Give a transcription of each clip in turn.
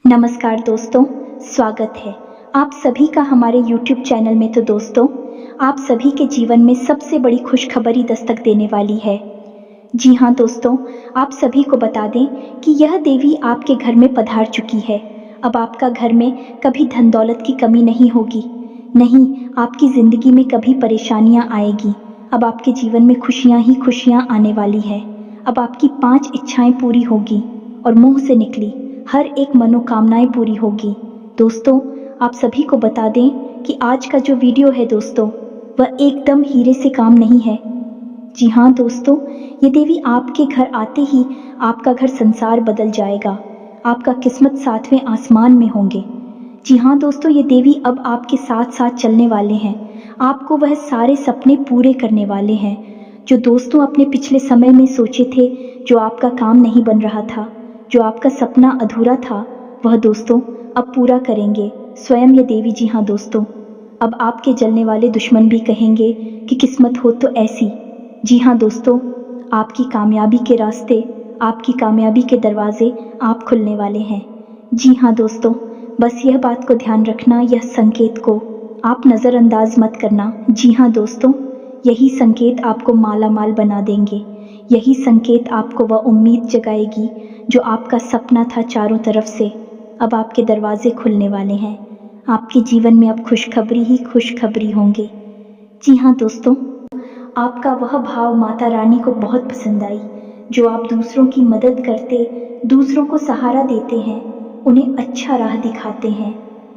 नमस्कार दोस्तों, स्वागत है आप सभी का हमारे YouTube चैनल में। तो दोस्तों, आप सभी के जीवन में सबसे बड़ी खुशखबरी दस्तक देने वाली है। जी हाँ दोस्तों, आप सभी को बता दें कि यह देवी आपके घर में पधार चुकी है। अब आपका घर में कभी धन दौलत की कमी नहीं होगी, नहीं आपकी ज़िंदगी में कभी परेशानियाँ आएगी। अब आपके जीवन में खुशियाँ ही खुशियाँ आने वाली है। अब आपकी 5 इच्छाएं पूरी होगी और मुंह से निकली हर एक मनोकामनाएं पूरी होगी। दोस्तों, आप सभी को बता दें कि आज का जो वीडियो है दोस्तों, वह एकदम हीरे से काम नहीं है। जी हाँ दोस्तों, ये देवी आपके घर आते ही आपका घर संसार बदल जाएगा। आपका किस्मत 7वें आसमान में होंगे। जी हाँ दोस्तों, ये देवी अब आपके साथ साथ चलने वाले हैं। आपको वह सारे सपने पूरे करने वाले हैं जो दोस्तों अपने पिछले समय में सोचे थे, जो आपका काम नहीं बन रहा था, जो आपका सपना अधूरा था, वह दोस्तों अब पूरा करेंगे स्वयं ये देवी। जी हाँ दोस्तों, अब आपके जलने वाले दुश्मन भी कहेंगे कि किस्मत हो तो ऐसी। जी हाँ दोस्तों, आपकी कामयाबी के रास्ते, आपकी कामयाबी के दरवाजे आप खुलने वाले हैं। जी हाँ दोस्तों, बस यह बात को ध्यान रखना, यह संकेत को आप नज़रअंदाज मत करना। जी हाँ दोस्तों, यही संकेत आपको माला माल बना देंगे। यही संकेत आपको वह उम्मीद जगाएगी जो आपका सपना था चारों तरफ से। अब आपके दरवाजे खुलने वाले हैं। आपके जीवन में अब खुशखबरी ही खुशखबरी होंगे। जी हाँ दोस्तों, आपका वह भाव माता रानी को बहुत पसंद आई, जो आप दूसरों की मदद करते, दूसरों को सहारा देते हैं, उन्हें अच्छा राह दिखाते हैं।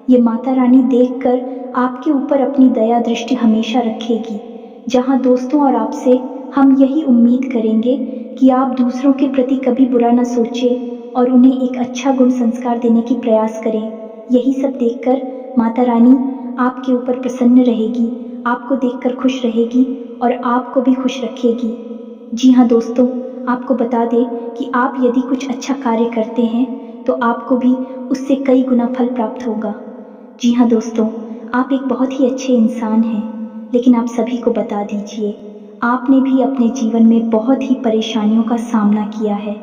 ये माता रानी देखकर आपके ऊपर अपनी दया दृष्टि हमेशा रखेगी। जहाँ दोस्तों और आपसे हम यही उम्मीद करेंगे कि आप दूसरों के प्रति कभी बुरा न सोचें और उन्हें एक अच्छा गुण संस्कार देने की प्रयास करें। यही सब देखकर माता रानी आपके ऊपर प्रसन्न रहेगी, आपको देखकर खुश रहेगी और आपको भी खुश रखेगी। जी हाँ दोस्तों, आपको बता दें कि आप यदि कुछ अच्छा कार्य करते हैं तो आपको भी उससे कई गुना फल प्राप्त होगा। जी हाँ दोस्तों, आप एक बहुत ही अच्छे इंसान हैं, लेकिन आप सभी को बता दीजिए, आपने भी अपने जीवन में बहुत ही परेशानियों का सामना किया है,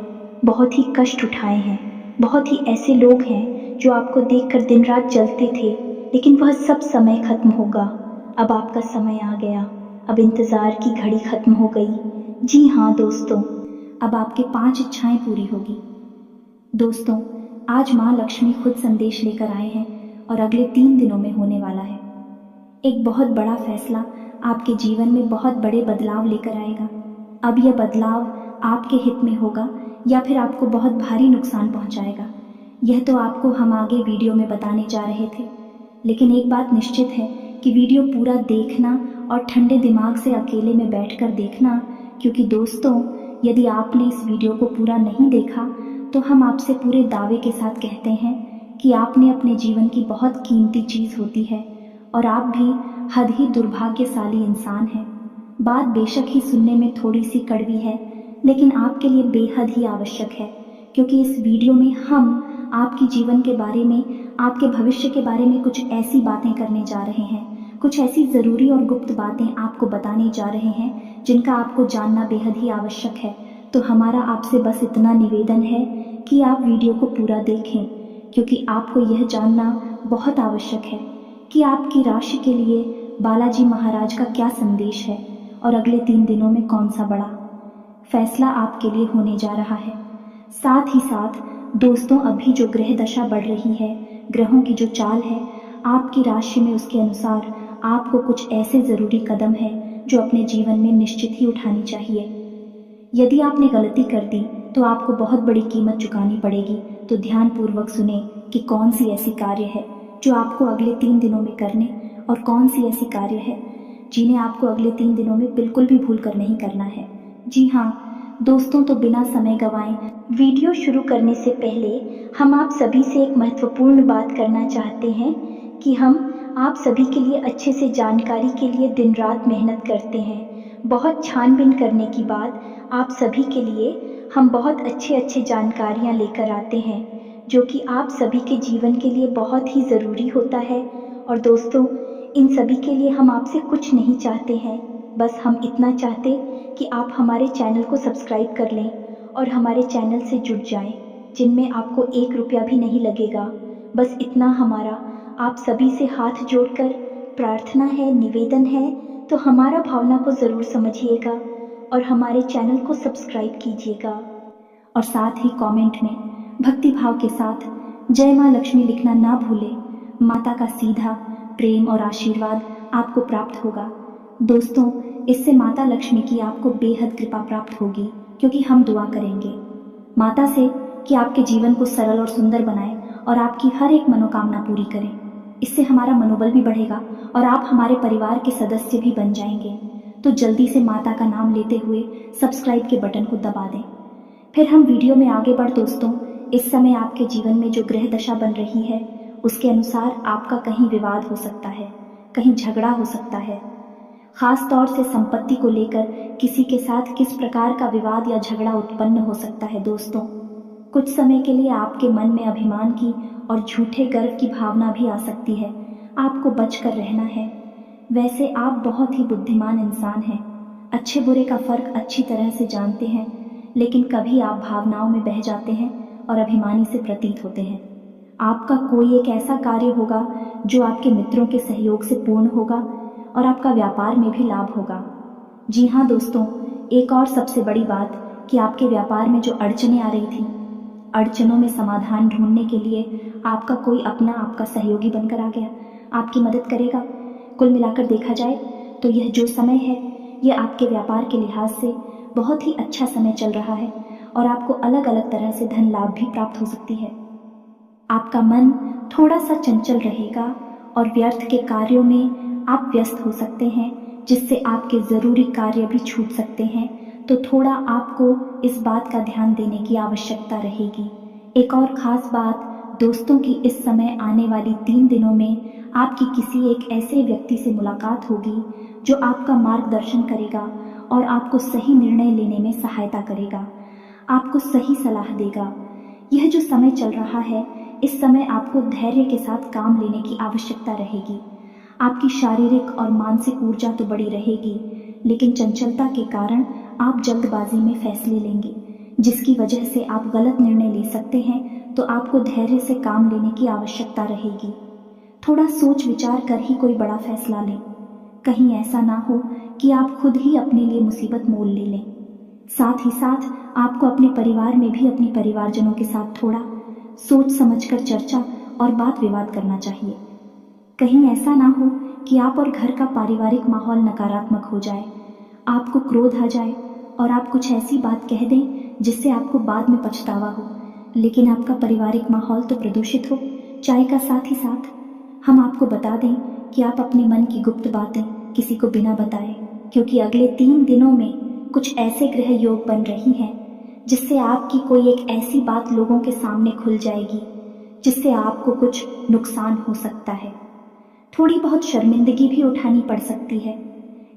बहुत ही कष्ट उठाए हैं। बहुत ही ऐसे लोग हैं जो आपको देखकर दिन रात जलते थे, लेकिन वह सब समय खत्म होगा। अब आपका समय आ गया, अब इंतज़ार की घड़ी खत्म हो गई। जी हाँ दोस्तों, अब आपके 5 इच्छाएं पूरी होगी। दोस्तों, आज माँ लक्ष्मी खुद संदेश लेकर आए हैं और अगले 3 दिनों में होने वाला है। एक बहुत बड़ा फैसला आपके जीवन में बहुत बड़े बदलाव लेकर आएगा। अब यह बदलाव आपके हित में होगा या फिर आपको बहुत भारी नुकसान पहुंचाएगा, यह तो आपको हम आगे वीडियो में बताने जा रहे थे। लेकिन एक बात निश्चित है कि वीडियो पूरा देखना और ठंडे दिमाग से अकेले में बैठकर देखना, क्योंकि दोस्तों यदि आपने इस वीडियो को पूरा नहीं देखा तो हम आपसे पूरे दावे के साथ कहते हैं कि आपने अपने जीवन की बहुत कीमती चीज़ होती है और आप भी हद ही दुर्भाग्यशाली इंसान हैं। बात बेशक ही सुनने में थोड़ी सी कड़वी है, लेकिन आपके लिए बेहद ही आवश्यक है, क्योंकि इस वीडियो में हम आपके जीवन के बारे में, आपके भविष्य के बारे में कुछ ऐसी बातें करने जा रहे हैं, कुछ ऐसी ज़रूरी और गुप्त बातें आपको बताने जा रहे हैं जिनका आपको जानना बेहद ही आवश्यक है। तो हमारा आपसे बस इतना निवेदन है कि आप वीडियो को पूरा देखें, क्योंकि आपको यह जानना बहुत आवश्यक है कि आपकी राशि के लिए बालाजी महाराज का क्या संदेश है और अगले 3 दिनों में कौन सा बड़ा फैसला आपके लिए होने जा रहा है। साथ ही साथ दोस्तों, अभी जो ग्रह दशा बढ़ रही है, ग्रहों की जो चाल है आपकी राशि में, उसके अनुसार आपको कुछ ऐसे ज़रूरी कदम हैं जो अपने जीवन में निश्चित ही उठानी चाहिए। यदि आपने गलती कर दी तो आपको बहुत बड़ी कीमत चुकानी पड़ेगी। तो ध्यानपूर्वक सुने कि कौन सी ऐसी कार्य है जो आपको अगले 3 दिनों में करने, और कौन सी ऐसी कार्य है जिन्हें आपको अगले 3 दिनों में बिल्कुल भी भूल कर नहीं करना है। जी हाँ दोस्तों, तो बिना समय गंवाए वीडियो शुरू करने से पहले हम आप सभी से एक महत्वपूर्ण बात करना चाहते हैं कि हम आप सभी के लिए अच्छे से जानकारी के लिए दिन रात मेहनत करते हैं। बहुत छानबीन करने के बाद आप सभी के लिए हम बहुत अच्छे जानकारियाँ लेकर आते हैं, जो कि आप सभी के जीवन के लिए बहुत ही ज़रूरी होता है। और दोस्तों, इन सभी के लिए हम आपसे कुछ नहीं चाहते हैं, बस हम इतना चाहते कि आप हमारे चैनल को सब्सक्राइब कर लें और हमारे चैनल से जुड़ जाएं। जिनमें आपको 1 रुपया भी नहीं लगेगा। बस इतना हमारा आप सभी से हाथ जोड़कर प्रार्थना है, निवेदन है, तो हमारा भावना को ज़रूर समझिएगा और हमारे चैनल को सब्सक्राइब कीजिएगा। और साथ ही कमेंट में भक्ति भाव के साथ जय माँ लक्ष्मी लिखना ना भूलें। माता का सीधा प्रेम और आशीर्वाद आपको प्राप्त होगा। दोस्तों, इससे माता लक्ष्मी की आपको बेहद कृपा प्राप्त होगी, क्योंकि हम दुआ करेंगे माता से कि आपके जीवन को सरल और सुंदर बनाए और आपकी हर एक मनोकामना पूरी करें। इससे हमारा मनोबल भी बढ़ेगा और आप हमारे परिवार के सदस्य भी बन जाएंगे। तो जल्दी से माता का नाम लेते हुए सब्सक्राइब के बटन को दबा दें। फिर हम वीडियो में आगे बढ़। दोस्तों, इस समय आपके जीवन में जो ग्रह दशा बन रही है उसके अनुसार आपका कहीं विवाद हो सकता है, कहीं झगड़ा हो सकता है। खास तौर से संपत्ति को लेकर किसी के साथ किस प्रकार का विवाद या झगड़ा उत्पन्न हो सकता है। दोस्तों, कुछ समय के लिए आपके मन में अभिमान की और झूठे गर्व की भावना भी आ सकती है। आपको बचकर रहना है। वैसे आप बहुत ही बुद्धिमान इंसान हैं, अच्छे बुरे का फर्क अच्छी तरह से जानते हैं, लेकिन कभी आप भावनाओं में बह जाते हैं और अभिमानी से प्रतीत होते हैं। आपका कोई एक ऐसा कार्य होगा जो आपके मित्रों के सहयोग से पूर्ण होगा और आपका व्यापार में भी लाभ होगा। जी हाँ दोस्तों, एक और सबसे बड़ी बात कि आपके व्यापार में जो अड़चनें आ रही थी, अड़चनों में समाधान ढूंढने के लिए आपका कोई अपना आपका सहयोगी बनकर आ गया, आपकी मदद करेगा। कुल मिलाकर देखा जाए तो यह जो समय है यह आपके व्यापार के लिहाज से बहुत ही अच्छा समय चल रहा है और आपको अलग अलग तरह से धन लाभ भी प्राप्त हो सकती है। आपका मन थोड़ा सा चंचल रहेगा और व्यर्थ के कार्यों में आप व्यस्त हो सकते हैं, जिससे आपके ज़रूरी कार्य भी छूट सकते हैं। तो थोड़ा आपको इस बात का ध्यान देने की आवश्यकता रहेगी। एक और ख़ास बात दोस्तों की, इस समय आने वाली 3 दिनों में आपकी किसी एक ऐसे व्यक्ति से मुलाकात होगी जो आपका मार्गदर्शन करेगा और आपको सही निर्णय लेने में सहायता करेगा, आपको सही सलाह देगा। यह जो समय चल रहा है, इस समय आपको धैर्य के साथ काम लेने की आवश्यकता रहेगी। आपकी शारीरिक और मानसिक ऊर्जा तो बड़ी रहेगी, लेकिन चंचलता के कारण आप जल्दबाजी में फैसले लेंगे, जिसकी वजह से आप गलत निर्णय ले सकते हैं। तो आपको धैर्य से काम लेने की आवश्यकता रहेगी। थोड़ा सोच विचार कर ही कोई बड़ा फैसला लें, कहीं ऐसा ना हो कि आप खुद ही अपने लिए मुसीबत मोल ले लें। साथ ही साथ आपको अपने परिवार में भी अपने परिवारजनों के साथ थोड़ा सोच समझकर चर्चा और बात विवाद करना चाहिए। कहीं ऐसा ना हो कि आप और घर का पारिवारिक माहौल नकारात्मक हो जाए, आपको क्रोध आ जाए और आप कुछ ऐसी बात कह दें जिससे आपको बाद में पछतावा हो, लेकिन आपका पारिवारिक माहौल तो प्रदूषित हो। चाय का साथ ही साथ हम आपको बता दें कि आप अपने मन की गुप्त बातें किसी को बिना बताए, क्योंकि अगले 3 दिनों में कुछ ऐसे ग्रह योग बन रही हैं जिससे आपकी कोई एक ऐसी बात लोगों के सामने खुल जाएगी जिससे आपको कुछ नुकसान हो सकता है। थोड़ी बहुत शर्मिंदगी भी उठानी पड़ सकती है।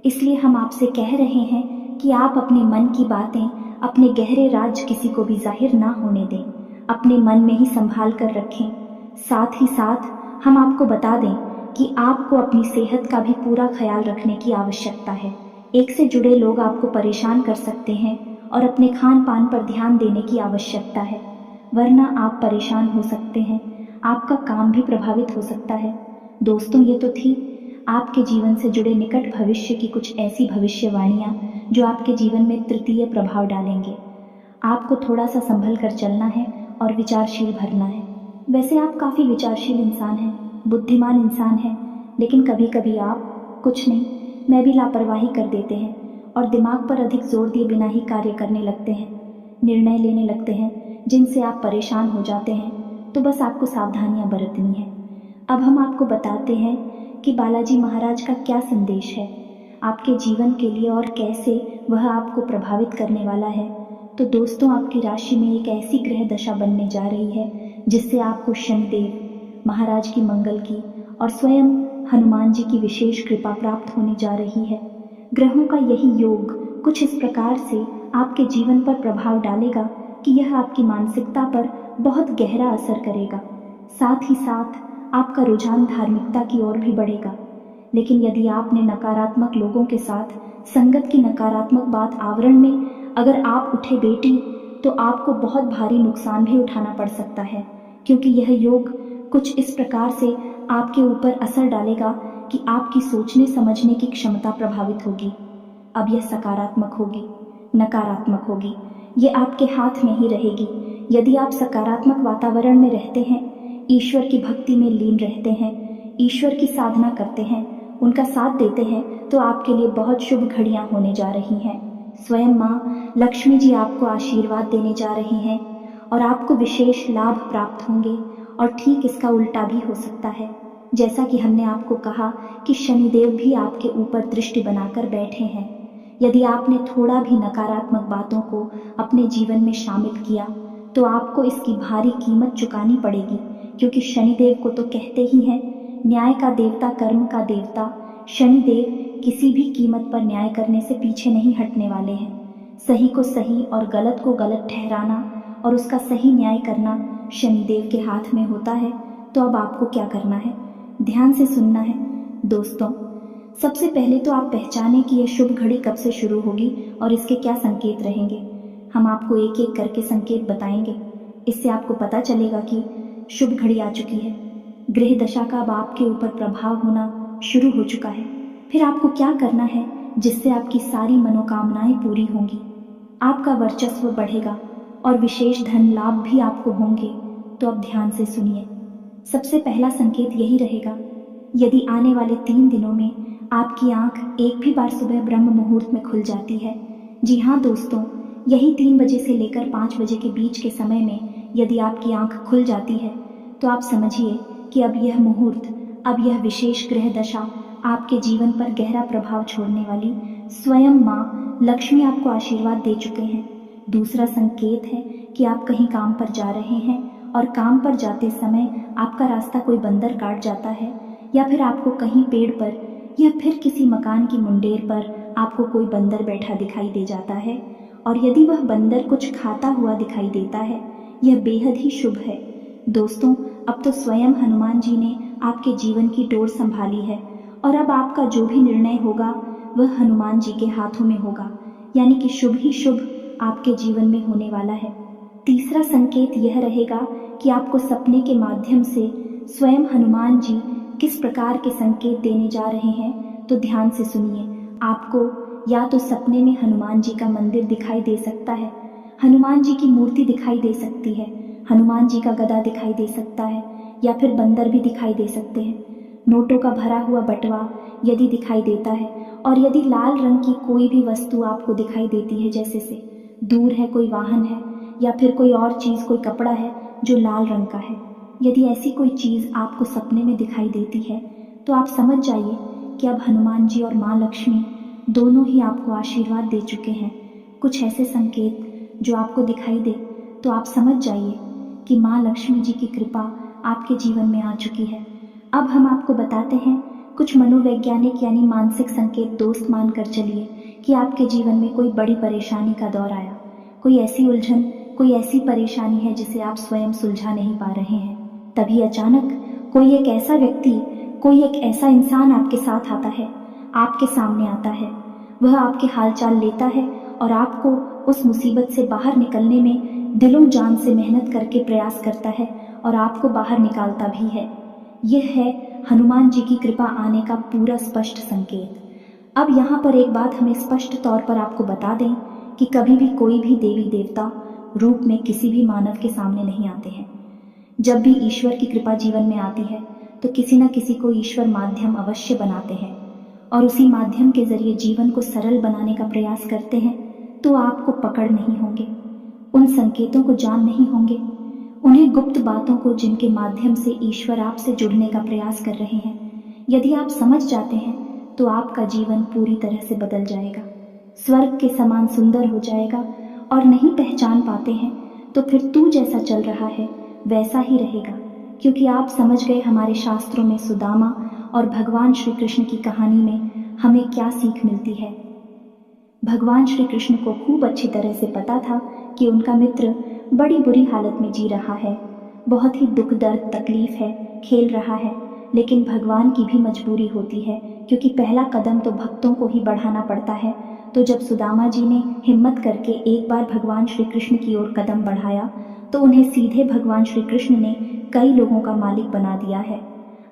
इसलिए हम आपसे कह रहे हैं कि आप अपने मन की बातें, अपने गहरे राज किसी को भी जाहिर ना होने दें, अपने मन में ही संभाल कर रखें। साथ ही साथ हम आपको बता दें कि आपको अपनी सेहत का भी पूरा ख्याल रखने की आवश्यकता है। एक से जुड़े लोग आपको परेशान कर सकते हैं और अपने खान पान पर ध्यान देने की आवश्यकता है, वरना आप परेशान हो सकते हैं, आपका काम भी प्रभावित हो सकता है। दोस्तों, ये तो थी आपके जीवन से जुड़े निकट भविष्य की कुछ ऐसी भविष्यवाणियाँ जो आपके जीवन में तृतीय प्रभाव डालेंगे। आपको थोड़ा सा संभल कर चलना है और विचारशील भरना है। वैसे आप काफ़ी विचारशील इंसान हैं, बुद्धिमान इंसान हैं, लेकिन कभी कभी आप कुछ नहीं, मैं भी लापरवाही कर देते हैं और दिमाग पर अधिक जोर दिए बिना ही कार्य करने लगते हैं, निर्णय लेने लगते हैं जिनसे आप परेशान हो जाते हैं। तो बस आपको सावधानियां बरतनी है। अब हम आपको बताते हैं कि बालाजी महाराज का क्या संदेश है आपके जीवन के लिए और कैसे वह आपको प्रभावित करने वाला है। तो दोस्तों, आपकी राशि में एक ऐसी ग्रह दशा बनने जा रही है जिससे आपको शनिदेव महाराज की, मंगल की और स्वयं हनुमान जी की विशेष कृपा प्राप्त होने जा रही है। ग्रहों का यही योग कुछ इस प्रकार से आपके जीवन पर प्रभाव डालेगा कि यह आपकी मानसिकता पर बहुत गहरा असर करेगा। साथ ही साथ आपका रुझान धार्मिकता की ओर भी बढ़ेगा। लेकिन यदि आपने नकारात्मक लोगों के साथ संगत की नकारात्मक बात आवरण में अगर आप उठे बेटी, तो आपको बहुत भारी नुकसान भी उठाना पड़ सकता है, क्योंकि यह योग कुछ इस प्रकार से आपके ऊपर असर डालेगा कि आपकी सोचने समझने की क्षमता प्रभावित होगी। अब यह सकारात्मक होगी, नकारात्मक होगी, ये आपके हाथ में ही रहेगी। यदि आप सकारात्मक वातावरण में रहते हैं, ईश्वर की भक्ति में लीन रहते हैं, ईश्वर की साधना करते हैं, उनका साथ देते हैं, तो आपके लिए बहुत शुभ घड़ियां होने जा रही हैं। स्वयं माँ लक्ष्मी जी आपको आशीर्वाद देने जा रही हैं और आपको विशेष लाभ प्राप्त होंगे। और ठीक इसका उल्टा भी हो सकता है, जैसा कि हमने आपको कहा कि शनिदेव भी आपके ऊपर दृष्टि बनाकर बैठे हैं। यदि आपने थोड़ा भी नकारात्मक बातों को अपने जीवन में शामिल किया तो आपको इसकी भारी कीमत चुकानी पड़ेगी, क्योंकि शनिदेव को तो कहते ही हैं न्याय का देवता, कर्म का देवता। शनिदेव किसी भी कीमत पर न्याय करने से पीछे नहीं हटने वाले हैं। सही को सही और गलत को गलत ठहराना और उसका सही न्याय करना शनिदेव के हाथ में होता है। तो अब आपको क्या करना है, ध्यान से सुनना है दोस्तों। सबसे पहले तो आप पहचाने कि यह शुभ घड़ी कब से शुरू होगी और इसके क्या संकेत रहेंगे। हम आपको एक एक करके संकेत बताएंगे, इससे आपको पता चलेगा कि शुभ घड़ी आ चुकी है। ग्रह दशा का अब आपके ऊपर प्रभाव होना शुरू हो चुका है। फिर आपको क्या करना है जिससे आपकी सारी मनोकामनाएं पूरी होंगी, आपका वर्चस्व बढ़ेगा और विशेष धन लाभ भी आपको होंगे। तो अब ध्यान से सुनिए। सबसे पहला संकेत यही रहेगा, यदि आने वाले 3 दिनों में आपकी आंख एक भी बार सुबह ब्रह्म मुहूर्त में खुल जाती है, जी हाँ दोस्तों, यही 3 बजे से लेकर 5 बजे के बीच के समय में यदि आपकी आंख खुल जाती है, तो आप समझिए कि अब यह मुहूर्त, अब यह विशेष ग्रह दशा आपके जीवन पर गहरा प्रभाव छोड़ने वाली स्वयं माँ लक्ष्मी आपको आशीर्वाद दे चुके हैं। दूसरा संकेत है कि आप कहीं काम पर जा रहे हैं और काम पर जाते समय आपका रास्ता कोई बंदर काट जाता है, या फिर आपको कहीं पेड़ पर या फिर किसी मकान की मुंडेर पर आपको कोई बंदर बैठा दिखाई दे जाता है, और यदि वह बंदर कुछ खाता हुआ दिखाई देता है, यह बेहद ही शुभ है। दोस्तों, अब तो स्वयं हनुमान जी ने आपके जीवन की डोर संभाली है और अब आपका जो भी निर्णय होगा वह हनुमान जी के हाथों में होगा, यानी कि शुभ ही शुभ आपके जीवन में होने वाला है। तीसरा संकेत यह रहेगा कि आपको सपने के माध्यम से स्वयं हनुमान जी किस प्रकार के संकेत देने जा रहे हैं, तो ध्यान से सुनिए। आपको या तो सपने में हनुमान जी का मंदिर दिखाई दे सकता है, हनुमान जी की मूर्ति दिखाई दे सकती है, हनुमान जी का गदा दिखाई दे सकता है, या फिर बंदर भी दिखाई दे सकते हैं। नोटों का भरा हुआ बटवा यदि दिखाई देता है, और यदि लाल रंग की कोई भी वस्तु आपको दिखाई देती है, जैसे से दूर है कोई वाहन है या फिर कोई और चीज़, कोई कपड़ा है जो लाल रंग का है, यदि ऐसी कोई चीज़ आपको सपने में दिखाई देती है, तो आप समझ जाइए कि अब हनुमान जी और माँ लक्ष्मी दोनों ही आपको आशीर्वाद दे चुके हैं। कुछ ऐसे संकेत जो आपको दिखाई दे तो आप समझ जाइए कि माँ लक्ष्मी जी की कृपा आपके जीवन में आ चुकी है। अब हम आपको बताते हैं कुछ मनोवैज्ञानिक यानी मानसिक संकेत। दोस्त, मान कर चलिए कि आपके जीवन में कोई बड़ी परेशानी का दौर आया, कोई ऐसी उलझन, कोई ऐसी परेशानी है जिसे आप स्वयं सुलझा नहीं पा रहे हैं। तभी अचानक कोई एक ऐसा व्यक्ति, कोई एक ऐसा इंसान आपके साथ आता है, आपके सामने आता है। वह आपके हालचाल लेता है और आपको उस मुसीबत से बाहर निकलने में दिलों जान से मेहनत करके प्रयास करता है और आपको बाहर निकालता भी है। यह है हनुमान जी की कृपा आने का पूरा स्पष्ट संकेत। अब यहाँ पर एक बात हमें स्पष्ट तौर पर आपको बता दें कि कभी भी कोई भी देवी देवता रूप में किसी भी मानव के सामने नहीं आते हैं। जब भी ईश्वर की कृपा जीवन में आती है तो किसी न किसी को ईश्वर माध्यम अवश्य बनाते हैं और उसी माध्यम के जरिए जीवन को सरल बनाने का प्रयास करते हैं। तो आपको पकड़ नहीं होंगे, उन संकेतों को जान नहीं होंगे, उन्हें गुप्त बातों को जिनके माध्यम से ईश्वर आपसे जुड़ने का प्रयास कर रहे हैं। यदि आप समझ जाते हैं तो आपका जीवन पूरी तरह से बदल जाएगा, स्वर्ग के समान सुंदर हो जाएगा। और नहीं पहचान पाते हैं तो फिर तू जैसा चल रहा है वैसा ही रहेगा, क्योंकि आप समझ गए हमारे शास्त्रों में सुदामा और भगवान श्री कृष्ण की कहानी में हमें क्या सीख मिलती है। भगवान श्री कृष्ण को खूब अच्छी तरह से पता था कि उनका मित्र बड़ी बुरी हालत में जी रहा है, बहुत ही दुख दर्द तकलीफ है, खेल रहा है, लेकिन भगवान की भी मजबूरी होती है, क्योंकि पहला कदम तो भक्तों को ही बढ़ाना पड़ता है। तो जब सुदामा जी ने हिम्मत करके एक बार भगवान श्री कृष्ण की ओर कदम बढ़ाया तो उन्हें सीधे भगवान श्री कृष्ण ने कई लोगों का मालिक बना दिया है,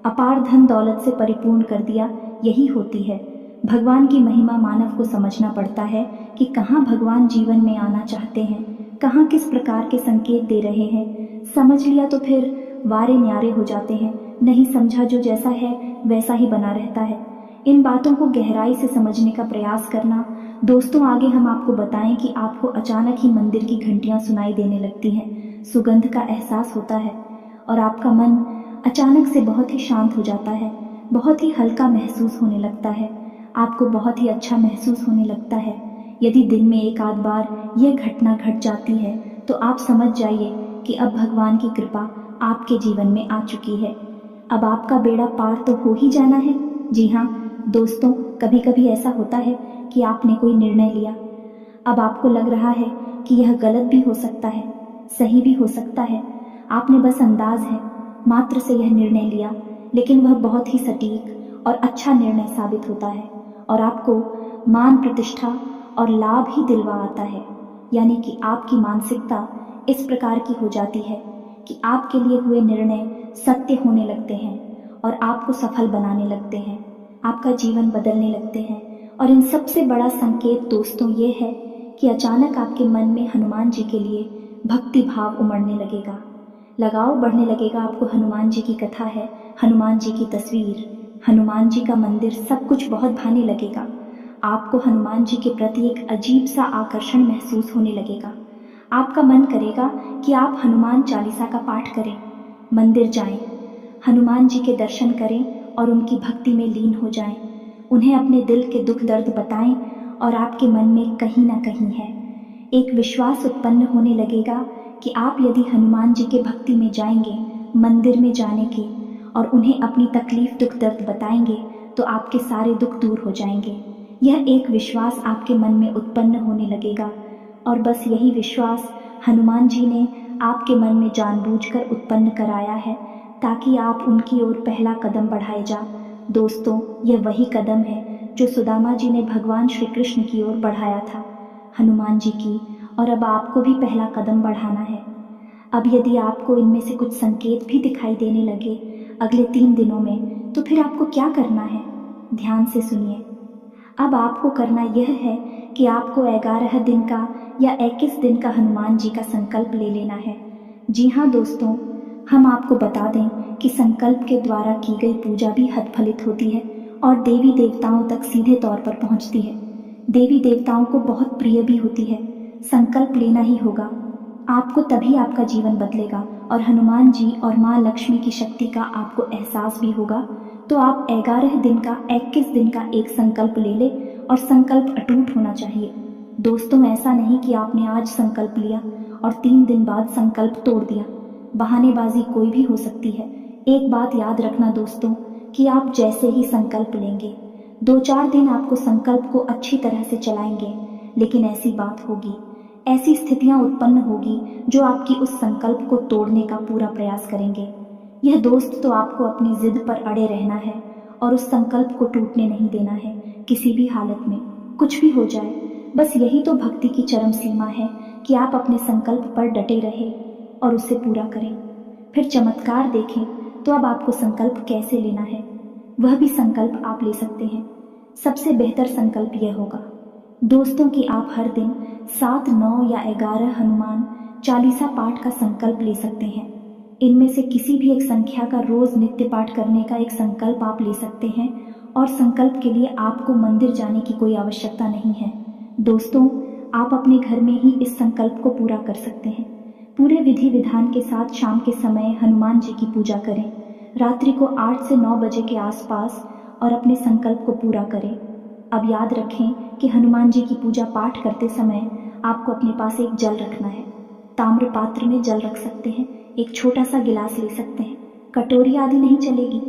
अपार धन दौलत से परिपूर्ण कर दिया। यही होती है भगवान की महिमा। मानव को समझना पड़ता है कि कहाँ भगवान जीवन में आना चाहते हैं, कहाँ किस प्रकार के संकेत दे रहे हैं। समझ लिया तो फिर वारे न्यारे हो जाते हैं, नहीं समझा जो जैसा है वैसा ही बना रहता है। इन बातों को गहराई से समझने का प्रयास करना। दोस्तों, आगे हम आपको बताएं कि आपको अचानक ही मंदिर की घंटियां सुनाई देने लगती हैं, सुगंध का एहसास होता है और आपका मन अचानक से बहुत ही शांत हो जाता है, बहुत ही हल्का महसूस होने लगता है, आपको बहुत ही अच्छा महसूस होने लगता है। यदि दिन में एक आध बार यह घटना घट जाती है तो आप समझ जाइए कि अब भगवान की कृपा आपके जीवन में आ चुकी है। अब आपका बेड़ा पार तो हो ही जाना है। जी हाँ दोस्तों, कभी कभी ऐसा होता है कि आपने कोई निर्णय लिया, अब आपको लग रहा है कि यह गलत भी हो सकता है, सही भी हो सकता है। आपने बस अंदाज है मात्र से यह निर्णय लिया, लेकिन वह बहुत ही सटीक और अच्छा निर्णय साबित होता है और आपको मान प्रतिष्ठा और लाभ ही दिलवा आता है। यानी कि आपकी मानसिकता इस प्रकार की हो जाती है कि आपके लिए हुए निर्णय सत्य होने लगते हैं और आपको सफल बनाने लगते हैं, आपका जीवन बदलने लगते हैं। और इन सबसे बड़ा संकेत दोस्तों ये है कि अचानक आपके मन में हनुमान जी के लिए भक्ति भाव उमड़ने लगेगा, लगाव बढ़ने लगेगा। आपको हनुमान जी की कथा है, हनुमान जी की तस्वीर, हनुमान जी का मंदिर, सब कुछ बहुत भाने लगेगा। आपको हनुमान जी के प्रति एक अजीब सा आकर्षण महसूस होने लगेगा। आपका मन करेगा कि आप हनुमान चालीसा का पाठ करें, मंदिर जाएं, हनुमान जी के दर्शन करें और उनकी भक्ति में लीन हो जाएं, उन्हें अपने दिल के दुख दर्द बताएं। और आपके मन में कहीं ना कहीं है एक विश्वास उत्पन्न होने लगेगा कि आप यदि हनुमान जी के भक्ति में जाएंगे, मंदिर में जाने के, और उन्हें अपनी तकलीफ दुख दर्द बताएंगे तो आपके सारे दुख दूर हो जाएंगे। यह एक विश्वास आपके मन में उत्पन्न होने लगेगा और बस यही विश्वास हनुमान जी ने आपके मन में जानबूझकर उत्पन्न कराया है ताकि आप उनकी ओर पहला कदम बढ़ाए जा। दोस्तों, यह वही कदम है जो सुदामा जी ने भगवान श्री कृष्ण की ओर बढ़ाया था, हनुमान जी की, और अब आपको भी पहला कदम बढ़ाना है। अब यदि आपको इनमें से कुछ संकेत भी दिखाई देने लगे अगले 3 दिनों में, तो फिर आपको क्या करना है? ध्यान से सुनिए। अब आपको करना यह है कि आपको 11 दिन का या 21 दिन का हनुमान जी का संकल्प ले लेना है। जी हाँ दोस्तों, हम आपको बता दें कि संकल्प के द्वारा की गई पूजा भी हतफलित होती है और देवी देवताओं तक सीधे तौर पर पहुंचती है। देवी देवताओं को बहुत प्रिय भी होती है। संकल्प लेना ही होगा आपको, तभी आपका जीवन बदलेगा और हनुमान जी और माँ लक्ष्मी की शक्ति का आपको एहसास भी होगा। तो आप 11 दिन का 21 दिन का एक संकल्प ले ले और संकल्प अटूट होना चाहिए। दोस्तों, ऐसा नहीं कि आपने आज संकल्प लिया और 3 दिन बाद संकल्प तोड़ दिया। बहानेबाजी कोई भी हो सकती है। एक बात याद रखना दोस्तों कि आप जैसे ही संकल्प लेंगे, 2-4 दिन आपको संकल्प को अच्छी तरह से चलाएंगे, लेकिन ऐसी बात होगी, ऐसी स्थितियां उत्पन्न होगी जो आपकी उस संकल्प को तोड़ने का पूरा प्रयास करेंगे। यह दोस्त तो आपको अपनी जिद पर अड़े रहना है और उस संकल्प को टूटने नहीं देना है किसी भी हालत में, कुछ भी हो जाए। बस यही तो भक्ति की चरम सीमा है कि आप अपने संकल्प पर डटे रहे और उसे पूरा करें। फिर चमत्कार देखें। तो अब आपको संकल्प कैसे लेना है, वह भी संकल्प आप ले सकते हैं। सबसे बेहतर संकल्प यह होगा दोस्तों कि आप हर दिन 7, 9 या 11 हनुमान चालीसा पाठ का संकल्प ले सकते हैं। इनमें से किसी भी एक संख्या का रोज नित्य पाठ करने का एक संकल्प आप ले सकते हैं और संकल्प के लिए आपको मंदिर जाने की कोई आवश्यकता नहीं है। दोस्तों, आप अपने घर में ही इस संकल्प को पूरा कर सकते हैं। पूरे विधि विधान के साथ शाम के समय हनुमान जी की पूजा करें, रात्रि को 8 से 9 बजे के आसपास, और अपने संकल्प को पूरा करें। अब याद रखें कि हनुमान जी की पूजा पाठ करते समय आपको अपने पास एक जल रखना है। ताम्र पात्र में जल रख सकते हैं, एक छोटा सा गिलास ले सकते हैं, कटोरी आदि नहीं चलेगी,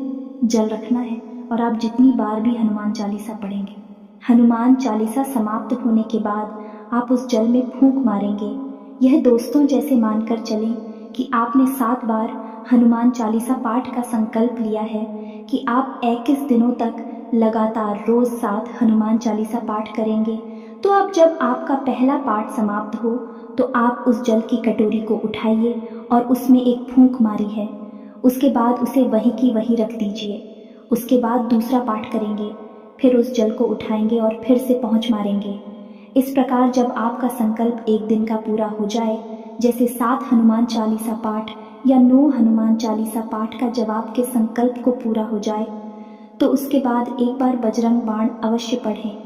जल रखना है। और आप जितनी बार भी हनुमान चालीसा पढ़ेंगे, हनुमान चालीसा समाप्त होने के बाद आप उस जल में फूंक मारेंगे। यह दोस्तों जैसे मानकर चलें कि आपने 7 बार हनुमान चालीसा पाठ का संकल्प लिया है कि आप 21 दिनों तक लगातार रोज 7 हनुमान चालीसा पाठ करेंगे। तो अब जब आपका पहला पाठ समाप्त हो तो आप उस जल की कटोरी को उठाइए और उसमें एक फूंक मारी है। उसके बाद उसे वही की वही रख दीजिए। उसके बाद दूसरा पाठ करेंगे, फिर उस जल को उठाएंगे और फिर से पहुँच मारेंगे। इस प्रकार जब आपका संकल्प एक दिन का पूरा हो जाए, जैसे 7 हनुमान चालीसा पाठ या 9 हनुमान चालीसा पाठ का जब आपके संकल्प को पूरा हो जाए, तो उसके बाद एक बार बजरंग बाण अवश्य पढ़ें।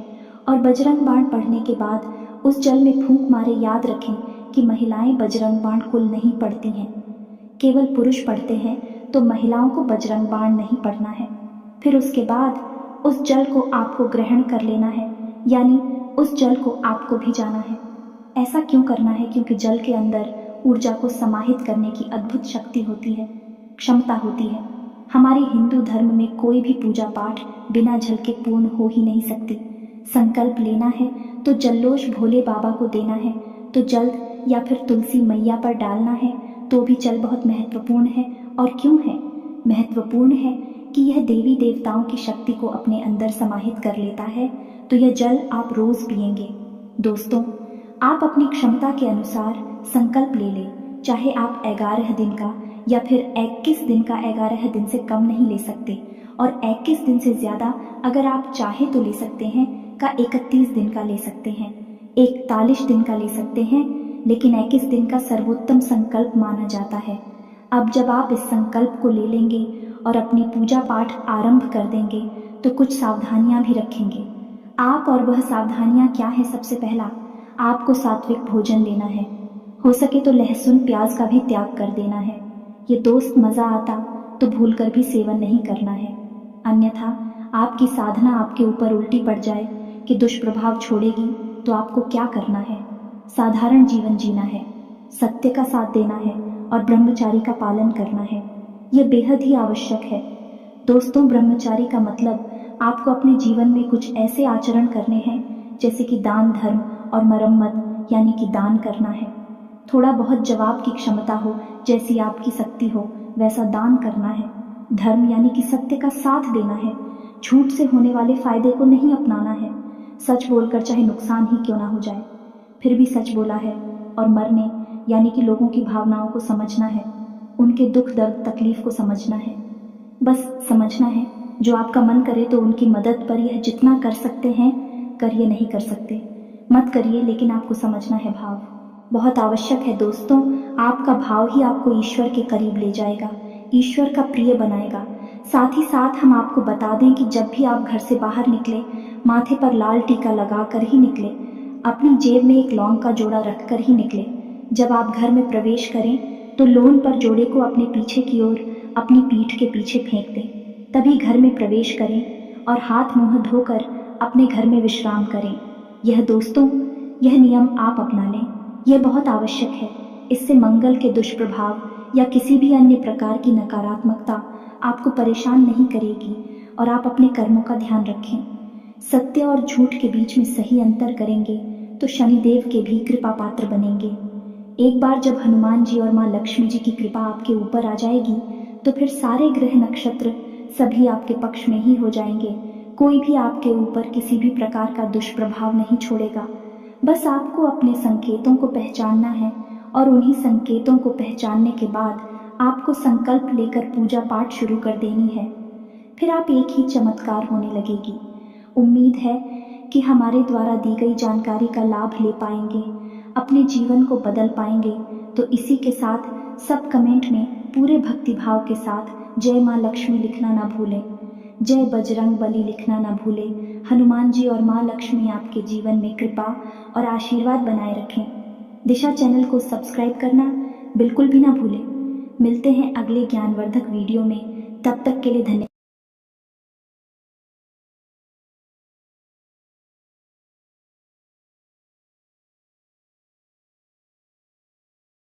और बजरंग बाण पढ़ने के बाद उस जल में फूंक मारे याद रखें कि महिलाएं बजरंग बाण कुल नहीं पढ़ती हैं, केवल पुरुष पढ़ते हैं, तो महिलाओं को बजरंग बाण नहीं पढ़ना है। फिर उसके बाद उस जल को आपको ग्रहण कर लेना है, यानी उस जल को आपको भी जाना है। ऐसा क्यों करना है? क्योंकि जल के अंदर ऊर्जा को समाहित करने की अद्भुत शक्ति होती है, क्षमता होती है। हमारे हिंदू धर्म में कोई भी पूजा पाठ बिना जल के पूर्ण हो ही नहीं सकती। संकल्प लेना है तो जल्लोश भोले बाबा को देना है, तो जल या फिर तुलसी मैया पर डालना है, तो भी जल बहुत महत्वपूर्ण है। और क्यों है महत्वपूर्ण? है कि यह देवी देवताओं की शक्ति को अपने अंदर समाहित कर लेता है। तो यह जल आप रोज पिएंगे। दोस्तों, आप अपनी क्षमता के अनुसार संकल्प ले लें, चाहे आप 11 दिन का या फिर 21 दिन का, 11 दिन से कम नहीं ले सकते, और 21 दिन से ज़्यादा अगर आप चाहे तो ले सकते हैं, का 31 दिन का ले सकते हैं, 41 दिन का ले सकते हैं, लेकिन 21 दिन का सर्वोत्तम संकल्प माना जाता है। अब जब आप इस संकल्प को ले लेंगे और अपनी पूजा पाठ आरंभ कर देंगे, तो कुछ सावधानियां भी रखेंगे आप। और वह सावधानियां क्या है? सबसे पहला, आपको सात्विक भोजन लेना है। हो सके तो लहसुन प्याज का भी त्याग कर देना है। ये दोस्त मज़ा आता तो भूलकर भी सेवन नहीं करना है, अन्यथा आपकी साधना आपके ऊपर उल्टी पड़ जाए कि दुष्प्रभाव छोड़ेगी। तो आपको क्या करना है? साधारण जीवन जीना है, सत्य का साथ देना है और ब्रह्मचारी का पालन करना है। यह बेहद ही आवश्यक है। दोस्तों, ब्रह्मचारी का मतलब आपको अपने जीवन में कुछ ऐसे आचरण करने हैं जैसे कि दान, धर्म और मरम्मत, यानी कि दान करना है। थोड़ा बहुत जवाब की क्षमता हो, जैसी आपकी शक्ति हो वैसा दान करना है। धर्म यानी कि सत्य का साथ देना है। झूठ से होने वाले फायदे को नहीं अपनाना है। सच बोलकर चाहे नुकसान ही क्यों ना हो जाए, फिर भी सच बोला है। और मरने यानी कि लोगों की भावनाओं को समझना है, उनके दुख दर्द तकलीफ को समझना है। बस समझना है। जो आपका मन करे तो उनकी मदद पर यह जितना कर सकते हैं करिए, नहीं कर सकते मत करिए, लेकिन आपको समझना है भाव बहुत आवश्यक है। दोस्तों, आपका भाव ही आपको ईश्वर के करीब ले जाएगा, ईश्वर का प्रिय बनाएगा। साथ ही साथ हम आपको बता दें कि जब भी आप घर से बाहर निकले, माथे पर लाल टीका लगा कर ही निकले, अपनी जेब में एक लौंग का जोड़ा रख कर ही निकले। जब आप घर में प्रवेश करें तो लोन पर जोड़े को अपने पीछे की ओर अपनी पीठ के पीछे फेंक दें, तभी घर में प्रवेश करें और हाथ मुंह धोकर अपने घर में विश्राम करें। यह नियम आप अपना लें, यह बहुत आवश्यक है। इससे मंगल के दुष्प्रभाव या किसी भी अन्य प्रकार की नकारात्मकता आपको परेशान नहीं करेगी और आप अपने कर्मों का ध्यान रखें। सत्य और झूठ के बीच में सही अंतर करेंगे तो शनिदेव के भी कृपा पात्र बनेंगे। एक बार जब हनुमान जी और माँ लक्ष्मी जी की कृपा आपके ऊपर आ जाएगी तो फिर सारे ग्रह नक्षत्र सभी आपके पक्ष में ही हो जाएंगे। कोई भी आपके ऊपर किसी भी प्रकार का दुष्प्रभाव नहीं छोड़ेगा। बस आपको अपने संकेतों को पहचानना है और उन्हीं संकेतों को पहचानने के बाद आपको संकल्प लेकर पूजा पाठ शुरू कर देनी है। फिर आप एक ही चमत्कार होने लगेगी। उम्मीद है कि हमारे द्वारा दी गई जानकारी का लाभ ले पाएंगे, अपने जीवन को बदल पाएंगे। तो इसी के साथ सब कमेंट में पूरे भक्तिभाव के साथ जय माँ लक्ष्मी लिखना ना भूलें, जय बजरंग बली लिखना ना भूलें। हनुमान जी और माँ लक्ष्मी आपके जीवन में कृपा और आशीर्वाद बनाए रखें। दिशा चैनल को सब्सक्राइब करना बिल्कुल भी ना भूलें। मिलते हैं अगले ज्ञानवर्धक वीडियो में, तब तक के लिए धन्यवाद।